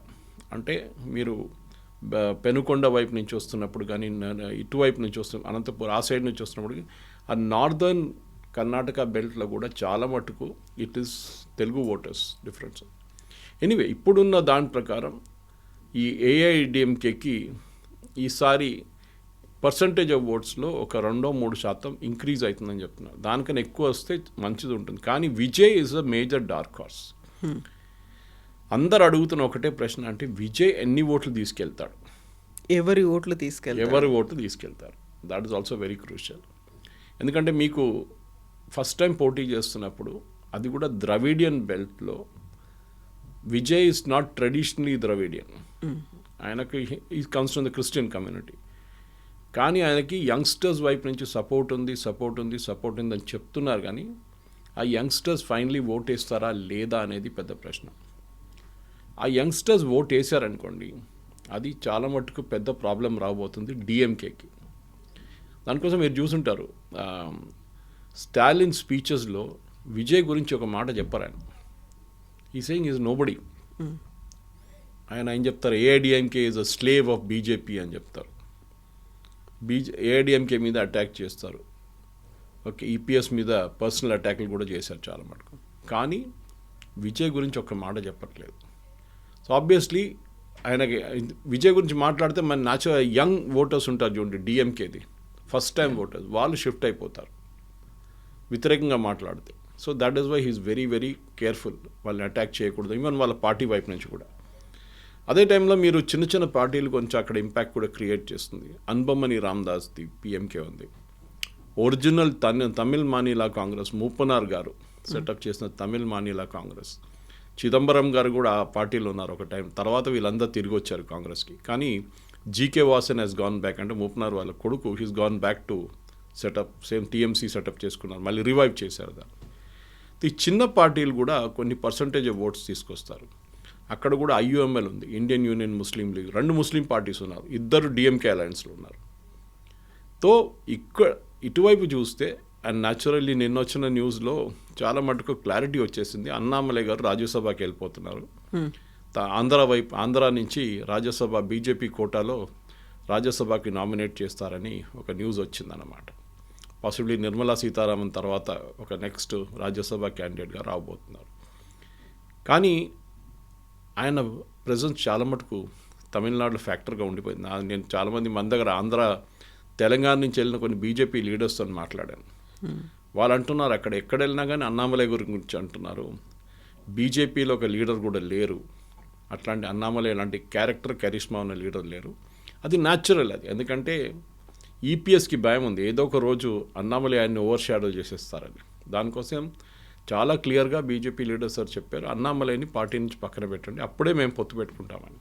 Speaker 3: అంటే మీరు పెనుకొండ వైపు నుంచి వస్తున్నప్పుడు కానీ ఇటువైపు నుంచి వస్తున్న అనంతపురం ఆ సైడ్ నుంచి వస్తున్నప్పుడు ఆ నార్దర్న్ కర్ణాటక బెల్ట్లో కూడా చాలా మటుకు it is Telugu voters difference. Anyway ఇప్పుడున్న దాని ప్రకారం ఈ ఏఐడిఎంకేకి ఈసారి పర్సంటేజ్ ఆఫ్ ఓట్స్లో ఒక 2-3% ఇంక్రీజ్ అవుతుందని చెప్తున్నారు. దానికన్నా ఎక్కువ వస్తే మంచిది ఉంటుంది. కానీ Vijay is a major dark horse. అందరు అడుగుతున్న ఒకటే ప్రశ్న, అంటే విజయ్ ఎన్ని ఓట్లు తీసుకెళ్తాడు,
Speaker 2: ఎవరి ఓట్లు
Speaker 3: తీసుకెళ్తారు. That is also very crucial. ఎందుకంటే మీకు ఫస్ట్ టైం పోటీ చేస్తున్నప్పుడు అది కూడా ద్రవిడియన్ బెల్ట్లో Vijay is not traditionally Dravidian. ఆయనకి ఈ comes from the Christian community. కానీ ఆయనకి యంగ్స్టర్స్ వైపు నుంచి సపోర్ట్ ఉంది అని చెప్తున్నారు. కానీ ఆ యంగ్స్టర్స్ ఫైనలీ ఓట్ వేస్తారా లేదా అనేది పెద్ద ప్రశ్న. ఆ యంగ్స్టర్స్ ఓట్ వేసారనుకోండి, అది చాలా మటుకు పెద్ద ప్రాబ్లం రాబోతుంది డిఎంకేకి. దానికోసం మీరు చూసుంటారు స్టాలిన్ స్పీచెస్లో విజయ్ గురించి ఒక మాట చెప్పారు ఆయన. ఈ సేయింగ్ ఈజ్ నోబడి. ఆయన ఏం చెప్తారు, AIADMK is a slave of BJP అని చెప్తారు. ఏఐడిఎంకే మీద అటాక్ చేస్తారు. ఓకే, ఈపీఎస్ మీద పర్సనల్ అటాక్లు కూడా చేశారు చాలా మటుకు. కానీ విజయ్ గురించి ఒక మాట చెప్పట్లేదు. సో ఆబ్వియస్లీ ఆయనకి విజయ్ గురించి మాట్లాడితే మన న్యాచురల్ యంగ్ ఓటర్స్ ఉంటారు చూడండి, డిఎంకేది ఫస్ట్ టైం ఓటర్స్, వాళ్ళు షిఫ్ట్ అయిపోతారు వ్యతిరేకంగా మాట్లాడితే. So that is why he's very very careful, వాళ్ళని అటాక్ చేయకూడదు, ఈవెన్ వాళ్ళ పార్టీ వైపు నుంచి కూడా. అదే టైంలో మీరు చిన్న చిన్న పార్టీలు కొంచెం అక్కడ ఇంపాక్ట్ కూడా క్రియేట్ చేస్తుంది. అన్బమ్మని రామదాస్ది పిఎంకే ఉంది. ఒరిజినల్ తమిళ్ మానిలా కాంగ్రెస్ మూపనార్ గారు సెటప్ చేసిన తమిళ్ మానిలా కాంగ్రెస్, చిదంబరం గారు కూడా ఆ పార్టీలో ఉన్నారు ఒక టైం. తర్వాత వీళ్ళందరూ తిరిగి వచ్చారు కాంగ్రెస్కి. కానీ GK Vasan he's gone back, అంటే మూపనార్ వాళ్ళ కొడుకు he's gone back to setup same TMC setup చేసుకున్నారు, మళ్ళీ రివైవ్ చేశారు దాన్ని. ఈ చిన్న పార్టీలు కూడా కొన్ని పర్సంటేజ్ ఆఫ్ ఓట్స్ తీసుకొస్తారు. అక్కడ కూడా ఐయుఎంఎల్ ఉంది, ఇండియన్ యూనియన్ ముస్లిం లీగ్, 2 ముస్లిం పార్టీస్ ఉన్నారు, 2 డిఎంకే అలయన్స్లో ఉన్నారు. తో ఇటువైపు చూస్తే అండ్ న్యాచురల్లీ నిన్న వచ్చిన న్యూస్లో చాలా మటుకు క్లారిటీ వచ్చేసింది. అన్నామలై గారు రాజ్యసభకి వెళ్ళిపోతున్నారు. ఆంధ్ర నుంచి రాజ్యసభ బీజేపీ కోటాలో రాజ్యసభకి నామినేట్ చేస్తారని ఒక న్యూస్ వచ్చిందన్నమాట. పాసిబ్లీ నిర్మలా సీతారామన్ తర్వాత ఒక నెక్స్ట్ రాజ్యసభ క్యాండిడేట్గా రాబోతున్నారు. కానీ ఆయన ప్రెజెన్స్ చాలా మటుకు తమిళనాడులో ఫ్యాక్టర్గా ఉండిపోయింది. నేను చాలామంది మన దగ్గర ఆంధ్ర తెలంగాణ నుంచి వెళ్ళిన కొన్ని బీజేపీ లీడర్స్తో మాట్లాడాను. వాళ్ళు అంటున్నారు అక్కడ ఎక్కడ వెళ్ళినా కానీ అన్నామలై గురించి అంటున్నారు, బీజేపీలో ఒక లీడర్ కూడా లేరు, అట్లాంటి అన్నామలై లాంటి క్యారెక్టర్ కరిష్మా ఉన్న లీడర్ లేరు. అది న్యాచురల్, అది ఎందుకంటే ఈపీఎస్కి భయం ఉంది, ఏదో ఒక రోజు అన్నామలై ఆయన్ని ఓవర్ షాడో చేసేస్తారని. దానికోసం చాలా క్లియర్గా బీజేపీ లీడర్స్ సార్ చెప్పారు, అన్నామలైని పార్టీ నుంచి పక్కన పెట్టండి, అప్పుడే మేము పొత్తు పెట్టుకుంటామని.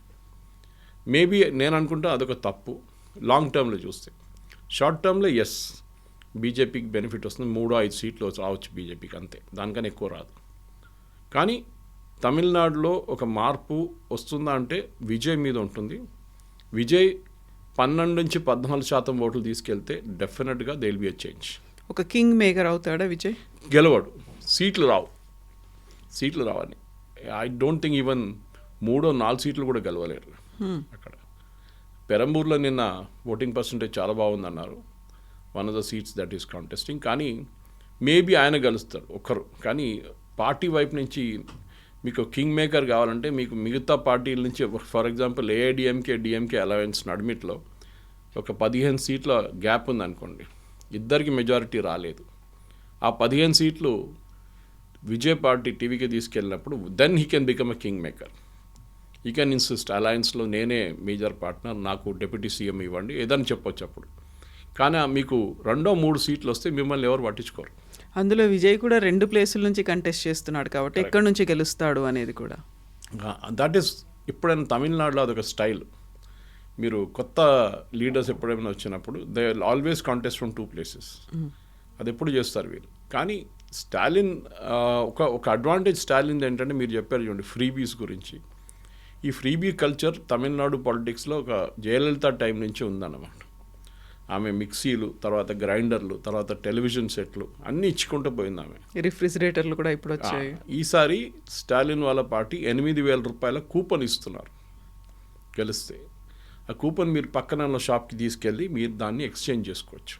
Speaker 3: మేబీ నేను అనుకుంటా అదొక తప్పు లాంగ్ టర్మ్లో చూస్తే. షార్ట్ టర్మ్లో ఎస్ బీజేపీకి బెనిఫిట్ వస్తుంది, 3-5 సీట్లు రావచ్చు బీజేపీకి, అంతే, దానికన్నా ఎక్కువ రాదు. కానీ తమిళనాడులో ఒక మార్పు వస్తుందా అంటే విజయ్ మీద ఉంటుంది. విజయ్ 12-14% ఓట్లు తీసుకెళ్తే డెఫినెట్గా they will be a change.
Speaker 2: ఒక కింగ్ మేకర్ అవుతాడా విజయ్?
Speaker 3: గెలవడు, సీట్లు రావని ఐ డోంట్ థింక్ ఈవెన్ 3-4 సీట్లు కూడా గెలవలేరు అక్కడ. పెరంబూర్లో నిన్న ఓటింగ్ పర్సంటేజ్ చాలా బాగుందన్నారు, one of the seats that is contesting. కానీ మేబీ ఆయన గెలుస్తాడు ఒక్కరు. కానీ పార్టీ వైపు నుంచి మీకు కింగ్ మేకర్ కావాలంటే మీకు మిగతా పార్టీల నుంచి, for example AIADMK DMK alliance నడిమిట్లో ఒక 15 సీట్ల గ్యాప్ ఉందనుకోండి, ఇద్దరికి మెజారిటీ రాలేదు. ఆ 15 సీట్లు విజయ్ పార్టీ టీవీకి తీసుకెళ్ళినప్పుడు then he can become a king maker. You can insist అలయన్స్లో నేనే మేజర్ పార్ట్నర్, నాకు డిప్యూటీ సీఎం ఇవ్వండి ఏదని చెప్పొచ్చు అప్పుడు. కానీ మీకు 2-3 సీట్లు వస్తే మిమ్మల్ని ఎవరు పట్టించుకోరు.
Speaker 2: అందులో విజయ్ కూడా 2 ప్లేసుల నుంచి కంటెస్ట్ చేస్తున్నాడు కాబట్టి ఎక్కడి నుంచి గెలుస్తాడు అనేది కూడా.
Speaker 3: దట్ ఈస్ ఇప్పుడైనా తమిళనాడులో అదొక స్టైల్. మీరు కొత్త లీడర్స్ ఎప్పుడైనా వచ్చినప్పుడు they always contest from 2 places. అది ఎప్పుడు చేస్తారు వీళ్ళు. కానీ స్టాలిన్ ఒక అడ్వాంటేజ్ స్టాలిన్ ఏంటంటే మీరు చెప్పారు చూడండి ఫ్రీబీస్ గురించి. ఈ ఫ్రీబీ కల్చర్ తమిళనాడు పాలిటిక్స్లో ఒక జయలలిత టైం నుంచి ఉందన్నమాట. ఆమె మిక్సీలు, తర్వాత గ్రైండర్లు, తర్వాత టెలివిజన్ సెట్లు అన్నీ ఇచ్చుకుంటూ పోయింది ఆమె.
Speaker 2: రిఫ్రిజిరేటర్లు కూడా ఇప్పుడు వచ్చాయి.
Speaker 3: ఈసారి స్టాలిన్ వాళ్ళ పార్టీ 8,000 రూపాయల కూపన్ ఇస్తున్నారు గెలిస్తే. ఆ కూపన్ మీరు పక్కన ఉన్న షాప్కి తీసుకెళ్ళి మీరు దాన్ని ఎక్స్చేంజ్ చేసుకోవచ్చు,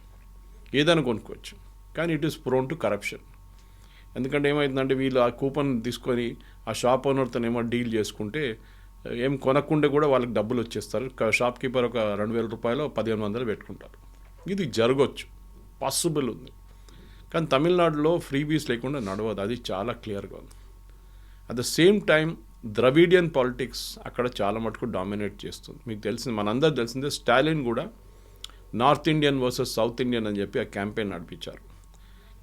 Speaker 3: ఏదైనా కొనుక్కోవచ్చు. కానీ it is prone to corruption. ఎందుకంటే ఏమవుతుందంటే వీళ్ళు ఆ కూపన్ తీసుకొని ఆ షాప్ ఓనర్తోనేమో డీల్ చేసుకుంటే ఏం కొనకుండా కూడా వాళ్ళకి డబ్బులు వచ్చేస్తారు. షాప్ కీపర్ ఒక 2,000 రూపాయలు 1,500 పెట్టుకుంటారు. ఇది జరగవచ్చు, పాసిబుల్ ఉంది. కానీ తమిళనాడులో ఫ్రీబీస్ లేకుండా నడవదు, అది చాలా క్లియర్గా ఉంది. At the same time Dravidian politics అక్కడ చాలా మటుకు డామినేట్ చేస్తుంది. మీకు తెలిసింది, మనందరూ తెలిసిందే, స్టాలిన్ కూడా north Indian versus south Indian అని చెప్పి ఆ క్యాంపెయిన్ నడిపించారు.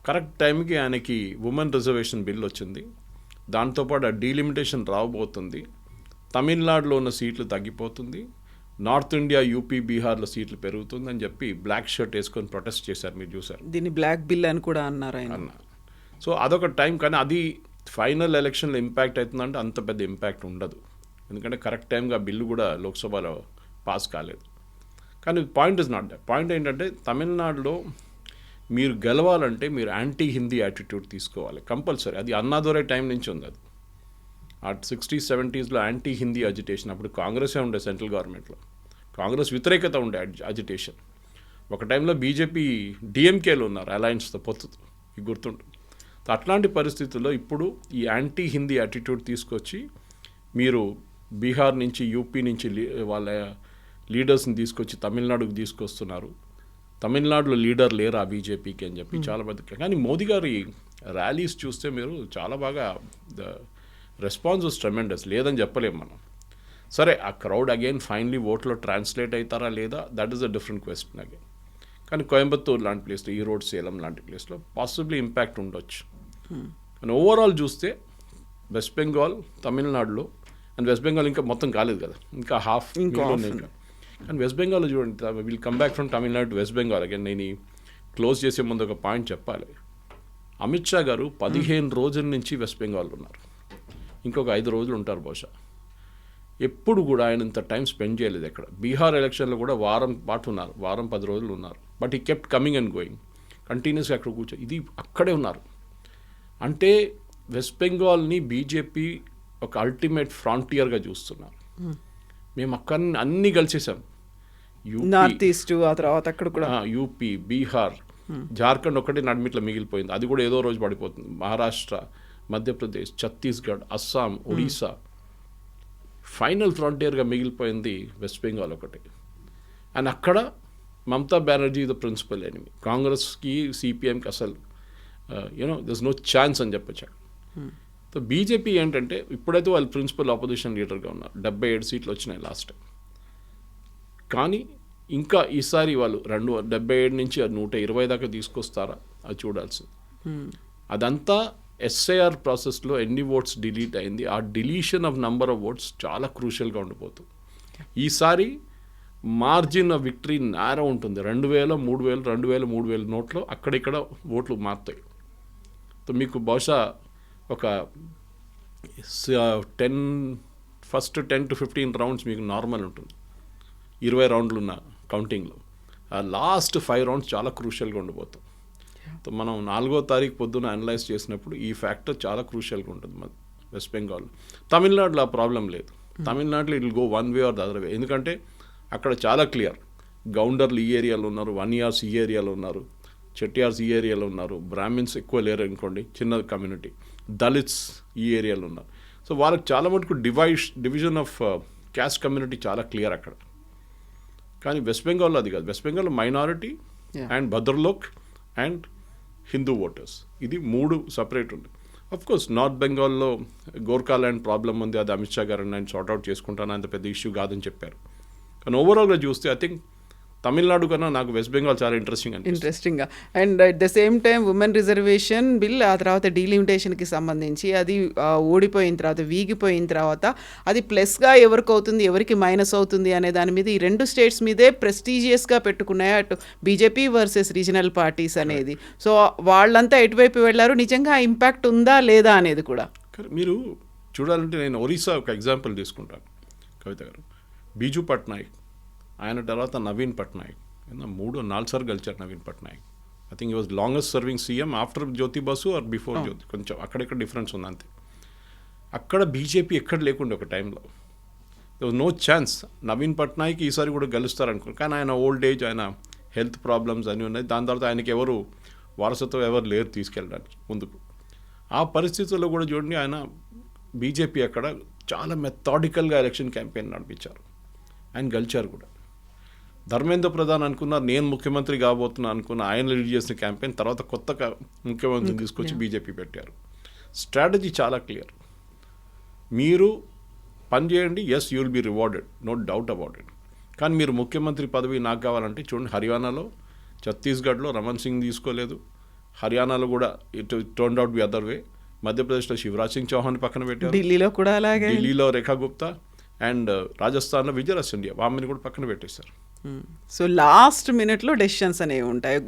Speaker 3: కరెక్ట్ టైంకి ఆయనకి ఉమెన్ రిజర్వేషన్ బిల్ వచ్చింది. దాంతోపాటు ఆ డీలిమిటేషన్ రాబోతుంది. తమిళనాడులో ఉన్న సీట్లు తగ్గిపోతుంది, నార్త్ ఇండియా, యూపీ, బీహార్లో సీట్లు పెరుగుతుంది అని చెప్పి బ్లాక్ షర్ట్ వేసుకొని ప్రొటెస్ట్ చేశారు, మీరు చూశారు.
Speaker 2: దీన్ని బ్లాక్ బిల్ అని కూడా అన్నారు ఆయన.
Speaker 3: సో అదొక టైం. కానీ అది ఫైనల్ ఎలక్షన్లో ఇంపాక్ట్ అవుతుందంటే అంత పెద్ద ఇంపాక్ట్ ఉండదు. ఎందుకంటే కరెక్ట్ టైంగా బిల్లు కూడా లోక్సభలో పాస్ కాలేదు. కానీ point is not that. Point ఏంటంటే తమిళనాడులో మీరు గెలవాలంటే మీరు యాంటీ హిందీ యాటిట్యూడ్ తీసుకోవాలి కంపల్సరీ. అది అన్నాదొరై టైం నుంచి ఉంది. అది ఆ 60s, 70sలో యాంటీ హిందీ అజిటేషన్. అప్పుడు కాంగ్రెసే ఉండే సెంట్రల్ గవర్నమెంట్లో, కాంగ్రెస్ వ్యతిరేకత ఉండే అజిటేషన్. ఒక టైంలో బీజేపీ డిఎంకేలో ఉన్నారు అలయన్స్తో పొత్తుతో, ఇది గుర్తుంటుంది. అట్లాంటి పరిస్థితుల్లో ఇప్పుడు ఈ యాంటీ హిందీ యాటిట్యూడ్ తీసుకొచ్చి మీరు బీహార్ నుంచి, యూపీ నుంచి వాళ్ళ లీడర్స్ని తీసుకొచ్చి తమిళనాడుకు తీసుకొస్తున్నారు. తమిళనాడులో లీడర్ లేరు ఆ బీజేపీకి అని చెప్పి చాలా పెద్ద. కానీ మోదీ గారి ర్యాలీస్ చూస్తే మీరు చాలా బాగా రెస్పాన్స్ వాస్ ట్రెమెండస్, లేదని చెప్పలేము మనం. సరే ఆ క్రౌడ్ అగైన్ ఫైనలీ ఓట్లో ట్రాన్స్లేట్ అవుతారా లేదా, that is a different question again. కానీ కోయంబత్తూర్ లాంటి ప్లేస్లో, ఈరోడ్, సేలం లాంటి ప్లేస్లో పాసిబ్లీ ఇంపాక్ట్ ఉండొచ్చు. కానీ ఓవరాల్ చూస్తే వెస్ట్ బెంగాల్, తమిళనాడులో, అండ్ వెస్ట్ బెంగాల్ ఇంకా మొత్తం కాలేదు కదా, ఇంకా హాఫ్ ఇంకా. కానీ వెస్ట్ బెంగాల్లో చూడండి, will come back from Tamil Nadu to west Bengal again. నేను క్లోజ్ చేసే ముందు ఒక పాయింట్ చెప్పాలి. అమిత్ షా గారు 15 రోజుల నుంచి వెస్ట్ బెంగాల్ ఉన్నారు, ఇంకొక 5 రోజులు ఉంటారు బహుశా. ఎప్పుడు కూడా ఆయన ఇంత టైం స్పెండ్ చేయలేదు ఎక్కడ. బీహార్ ఎలక్షన్లో కూడా వారం పాటు ఉన్నారు, వారం 10 రోజులు ఉన్నారు. బట్ ఈ కెప్ట్ కమింగ్ అండ్ గోయింగ్ కంటిన్యూస్గా అక్కడ కూర్చో, ఇది అక్కడే ఉన్నారు. అంటే వెస్ట్ బెంగాల్ని బీజేపీ ఒక అల్టిమేట్ ఫ్రాంటియర్గా చూస్తున్నారు. మేము అక్కడ అన్నీ కలిసేసాం,
Speaker 2: నార్త్ ఈస్ట్, ఆ తర్వాత అక్కడ కూడా
Speaker 3: యూపీ, బీహార్, జార్ఖండ్ ఒకటే నడిమిట్లో మిగిలిపోయింది, అది కూడా ఏదో రోజు పడిపోతుంది. మహారాష్ట్ర, మధ్యప్రదేశ్, ఛత్తీస్గఢ్, అస్సాం, ఒడిశా, ఫైనల్ ఫ్రాంటియర్గా మిగిలిపోయింది వెస్ట్ బెంగాల్ ఒకటి. అండ్ అక్కడ Mamata Banerjee the principal enemy. కాంగ్రెస్కి, సిపిఎంకి అసలు యూనో దిస్ నో ఛాన్స్ అని చెప్పచ్చు. సో బీజేపీ ఏంటంటే ఇప్పుడైతే వాళ్ళు ప్రిన్సిపల్ ఆపోజిషన్ లీడర్గా ఉన్నారు, 77 సీట్లు వచ్చినాయి లాస్ట్ టైం. కానీ ఇంకా ఈసారి వాళ్ళు 77 నుంచి 120 దాకా తీసుకొస్తారా అది చూడాల్సింది. అదంతా ఎస్ఐఆర్ ప్రాసెస్లో ఎన్ని ఓట్స్ డిలీట్ అయింది, ఆ deletion of number of votes చాలా క్రూషియల్గా ఉండిపోతుంది. ఈసారి మార్జిన్ ఆఫ్ విక్టరీ నేరో ఉంటుంది. 2,000, 3,000, 2,000, 3,000 నోట్లో అక్కడిక్కడ ఓట్లు మారుతాయి. సో మీకు బహుశా ఒక 10 to 15 రౌండ్స్ మీకు నార్మల్ ఉంటుంది, 20 రౌండ్లు ఉన్న కౌంటింగ్లో. ఆ లాస్ట్ 5 రౌండ్స్ చాలా క్రూషియల్గా ఉండిపోతాం. సో మనం 4వ తారీఖు పొద్దున అనలైజ్ చేసినప్పుడు ఈ ఫ్యాక్టర్ చాలా క్రూషియల్గా ఉంటుంది మన వెస్ట్ బెంగాల్. తమిళనాడులో ఆ ప్రాబ్లం లేదు. తమిళనాడులో it will go one way or the other way. ఎందుకంటే అక్కడ చాలా క్లియర్, గౌండర్లు ఈ ఏరియాలో ఉన్నారు, వన్యార్స్ ఈ ఏరియాలో ఉన్నారు, చెట్టియార్స్ ఈ ఏరియాలో ఉన్నారు, బ్రాహ్మిన్స్ ఎక్కువ లేరు అనుకోండి, చిన్న కమ్యూనిటీ, దళిత్స్ ఈ ఏరియాలో ఉన్నారు. సో వాళ్ళకి చాలా మటుకు డివిజన్ ఆఫ్ క్యాస్ట్ కమ్యూనిటీ చాలా క్లియర్ అక్కడ. కానీ వెస్ట్ బెంగాల్లో అది కాదు. వెస్ట్ బెంగాల్లో minority and bhadralok and Hindu voters, ఇది 3 సపరేట్ ఉంది. అఫ్ కోర్స్ నార్త్ బెంగాల్లో గోర్ఖాల్యాండ్ ప్రాబ్లం ఉంది, అది అమిత్ షా గారు నేను సార్ట్అవుట్ చేసుకుంటాను, అంత పెద్ద ఇష్యూ కాదని చెప్పారు. కానీ ఓవరాల్గా చూస్తే ఐ థింక్ తమిళనాడు కన్నా నాకు వెస్ట్ బెంగాల్ చాలా
Speaker 2: ఇంట్రెస్టింగ్గా. And at the same time women reservation bill, ఆ తర్వాత డీలిమిటేషన్కి సంబంధించి అది ఓడిపోయిన తర్వాత, వీగిపోయిన తర్వాత అది ప్లస్గా ఎవరికి అవుతుంది, ఎవరికి మైనస్ అవుతుంది అనే దాని మీద ఈ రెండు స్టేట్స్ మీదే ప్రెస్టీజియస్గా పెట్టుకున్నాయి అటు బీజేపీ వర్సెస్ రీజనల్ పార్టీస్ అనేది. సో వాళ్ళంతా ఎటువైపు వెళ్ళారు, నిజంగా ఇంపాక్ట్ ఉందా లేదా అనేది కూడా.
Speaker 3: మీరు చూడాలంటే నేను ఒరిస్సా ఒక ఎగ్జాంపుల్ తీసుకుంటాను కవిత గారు. బీజు పట్నాయక్, ఆయన తర్వాత నవీన్ పట్నాయక్, 3-4 సార్లు గెలిచారు Naveen Patnaik. I think he was longest serving CM after Jyoti Basu or before Jyoti. కొంచెం అక్కడెక్కడ డిఫరెన్స్ ఉంది అంతే. అక్కడ బీజేపీ ఎక్కడ లేకుండే ఒక టైంలో, they was no chance Naveen Patnaik ఈసారి కూడా గెలుస్తారనుకున్నారు. కానీ ఆయన ఓల్డ్ ఏజ్, ఆయన హెల్త్ ప్రాబ్లమ్స్ అన్నీ ఉన్నాయి. దాని తర్వాత ఆయనకి ఎవరు వారసత్వం ఎవరు లేరు తీసుకెళ్ళడానికి ముందుకు. ఆ పరిస్థితుల్లో కూడా చూడండి, ఆయన బీజేపీ అక్కడ చాలా మెథాడికల్గా ఎలక్షన్ క్యాంపెయిన్ నడిపించారు, ఆయన గెలిచారు కూడా. ధర్మేంద్ర ప్రధాన్ అనుకున్నారు నేను ముఖ్యమంత్రి కాబోతున్నా అనుకున్న, ఆయన లీడ్ చేసిన క్యాంపెయిన్ తర్వాత కొత్త ముఖ్యమంత్రిని తీసుకొచ్చి బీజేపీ పెట్టారు. స్ట్రాటజీ చాలా క్లియర్, మీరు పని చేయండి, yes you will be rewarded, no doubt about it. కానీ మీరు ముఖ్యమంత్రి పదవి నాకు కావాలంటే చూడండి, హర్యానాలో, ఛత్తీస్గఢ్లో రమణ్ సింగ్ తీసుకోలేదు, హర్యానాలో కూడా it turned out be other way. మధ్యప్రదేశ్లో శివరాజ్ సింగ్ చౌహాన్ పక్కన పెట్టారు,
Speaker 2: ఢిల్లీలో కూడా అలాగే,
Speaker 3: ఢిల్లీలో రేఖా గుప్తా, అండ్ రాజస్థాన్లో విజయరాజ్ సింధియా, ఆమెను కూడా పక్కన పెట్టేశారు.
Speaker 2: సో లాస్ట్ మినిట్లో డెసిషన్స్ అనేవి ఉంటాయి.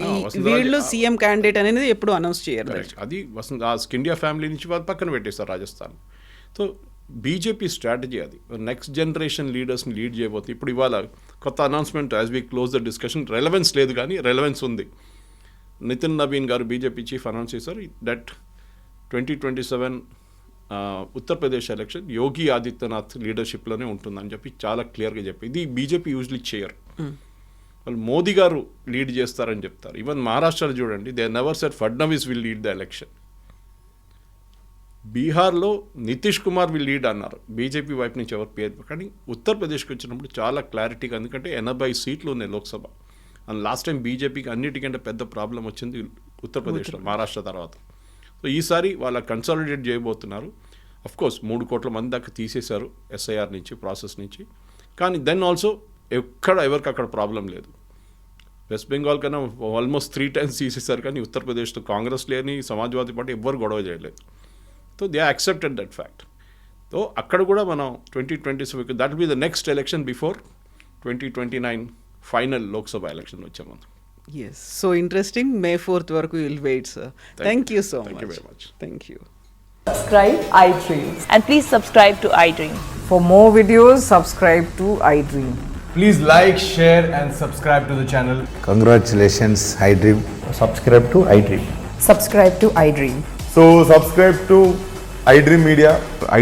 Speaker 2: వీళ్ళు సీఎం క్యాండిడేట్ అనేది ఎప్పుడు అనౌన్స్ చేయరు.
Speaker 3: అది ఇండియా ఫ్యామిలీ నుంచి వాళ్ళు పక్కన పెట్టేస్తారు రాజస్థాన్. సో బీజేపీ స్ట్రాటజీ అది, నెక్స్ట్ జనరేషన్ లీడర్స్ని లీడ్ చేయబోతుంది. ఇప్పుడు ఇవాళ కొత్త announcement, as we close the discussion, relevance లేదు కానీ రెలవెన్స్ ఉంది. నితిన్ నవీన్ గారు బీజేపీ చీఫ్ అనౌన్స్ చేశారు దట్ 2027 ఉత్తరప్రదేశ్ ఎలక్షన్ యోగి ఆదిత్యనాథ్ లీడర్షిప్లోనే ఉంటుందని చెప్పి చాలా క్లియర్గా చెప్పి, ఇది బీజేపీ యూజువల్లీ చేయరు. వాళ్ళు మోదీ గారు లీడ్ చేస్తారని చెప్తారు. ఈవెన్ మహారాష్ట్రలో చూడండి, they never said Fadnavis will lead the election. బీహార్లో నితీష్ కుమార్ విల్ లీడ్ అన్నారు, బీజేపీ వైపు నుంచి ఎవరు పేరు. కానీ ఉత్తరప్రదేశ్కి వచ్చినప్పుడు చాలా క్లారిటీగా, ఎందుకంటే 80 సీట్లు ఉన్నాయి లోక్సభ. అండ్ లాస్ట్ టైం బీజేపీకి అన్నిటికంటే పెద్ద ప్రాబ్లం వచ్చింది ఉత్తరప్రదేశ్లో, మహారాష్ట్ర తర్వాత. సో ఈసారి వాళ్ళ కన్సాలిడేట్ చేయబోతున్నారు. అఫ్కోర్స్ 3 కోట్ల మంది దాకా తీసేశారు ఎస్ఐఆర్ నుంచి, ప్రాసెస్ నుంచి. కానీ దెన్ ఆల్సో ఎవరికి అక్కడ ప్రాబ్లం లేదు. వెస్ట్ బెంగాల్ కన్నా ఆల్మోస్ట్ 3 times తీసేశారు, కానీ ఉత్తరప్రదేశ్లో కాంగ్రెస్ లేని, సమాజ్వాదీ పార్టీ ఎవ్వరు గొడవ చేయలేదు. So they accepted that fact. So అక్కడ కూడా మనం 2027 that will be the next election before 2029 final Lok Sabha election వచ్చాము.
Speaker 2: Yes, so interesting. May 4th వరకు we'll wait, sir. Thank you so much.
Speaker 3: Thank you very much.
Speaker 2: Thank you.
Speaker 4: Subscribe iDream.
Speaker 5: And please subscribe to iDream.
Speaker 4: For more videos, subscribe to iDream.
Speaker 6: Please like, share and subscribe to the channel.
Speaker 7: Congratulations, iDream.
Speaker 6: Subscribe to iDream.
Speaker 4: Subscribe to iDream.
Speaker 8: So subscribe to iDream Media.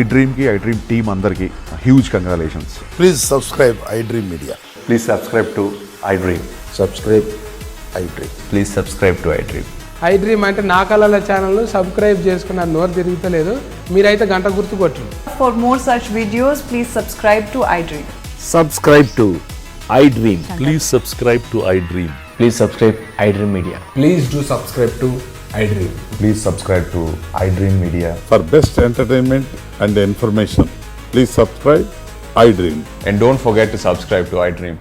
Speaker 8: iDream ki iDream team andarki huge congratulations.
Speaker 7: Please subscribe iDream Media.
Speaker 6: Please subscribe to iDream.
Speaker 7: Subscribe iDream.
Speaker 6: Please subscribe to iDream.
Speaker 9: iDream అంటే నా కళల ఛానల్ను subscribe చేసుకున్న నోరు తిరుగుతలేదు, మీరైతే గంట గుర్తు కొట్టండి.
Speaker 4: For more such videos, please subscribe to iDream.
Speaker 10: Subscribe to iDream. Please subscribe to iDream.
Speaker 6: Please subscribe iDream Media. Please do subscribe to iDream.
Speaker 8: Please subscribe to iDream Media. For best entertainment and information, please subscribe iDream.
Speaker 6: And don't forget to subscribe to iDream.